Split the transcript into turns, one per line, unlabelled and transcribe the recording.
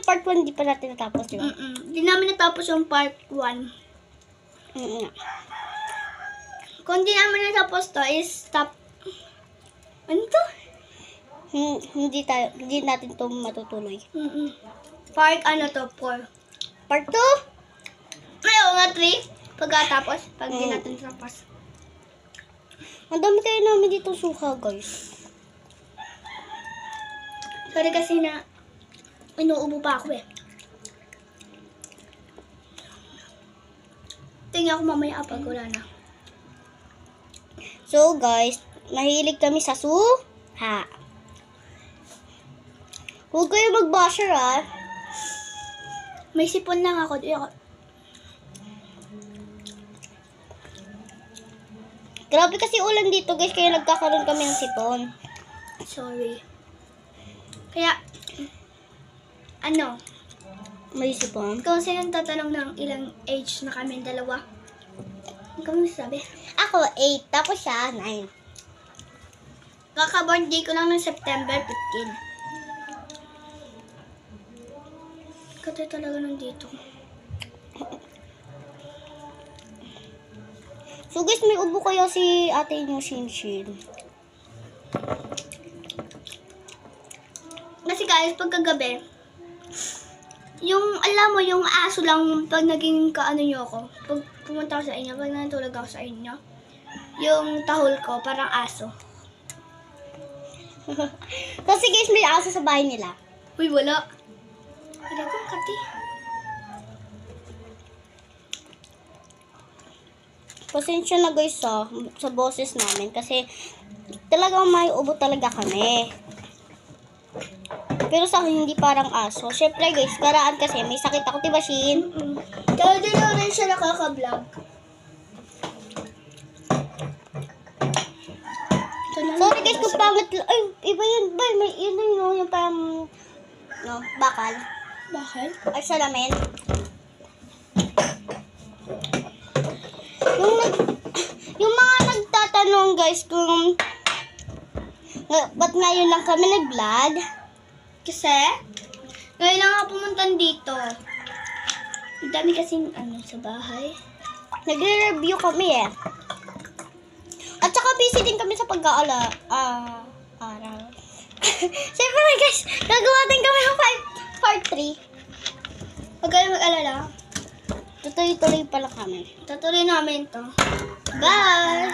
part 1 di pa natin natapos, di ba?
Hindi namin natapos yung part 1. Kung di namin natapos to, is stop. Ano to?
Hindi natin to matutuloy.
Part ano to? 4.
Part 2?
Ayaw nga 3. Pagkatapos, pag di natin tapos.
Ang dami kayo namin dito suka, guys.
Sorry kasi na inuubo pa ako eh. Tingnan ko mamaya pag wala na.
So, guys, mahilig kami sa suha. Huwag kayo mag-basher, ah.
May sipon lang ako.
Grabe kasi ulan dito, guys, kaya nagkakaroon kami ng sipon.
Sorry. Kaya, ano?
May sipon?
Kung sino tatanong ng ilang age na kami dalawa. Ano ka masasabi?
Ako, 8. Tapos siya, 9.
Kaka-birthday ko lang ng September 15. Katay talaga nandito.
So guys, may ubo kaya si ate niyo, Shinshin.
Kasi guys, pagkagabi, yung, alam mo, yung aso lang pag naging kaano nyo ako, pag pumunta ako sa inyo, pag natulog ako sa inyo, yung tahol ko, parang aso.
Kasi guys, may aso sa bahay nila.
Uy, wala. Wala kong kati.
Pasensya na guys sa boses namin kasi talagang may ubo talaga kami. Pero sa akin, hindi parang aso. Syempre guys, karaan kasi may sakit ako, diba Shin?
Kaya din na rin siya nakaka-vlog.
Sorry guys, kung pangit. Ay, iba yun. Bay, may yun yung parang, no, bakal.
Bakit?
Ay, salamin. Yung mga nagtatanong guys kung ba't ngayon lang kami nag-vlog?
Kasi, ngayon lang ako pumunta dito. Ang dami kasing sa bahay.
Nagre-review kami eh. At saka busy din kami sa pag-aaraw. Siyempre guys, gagawa din kami ng part 3.
Huwag kayo mag-alala.
Tutuloy-tuloy pala kami.
Tutuloy namin to. Bye!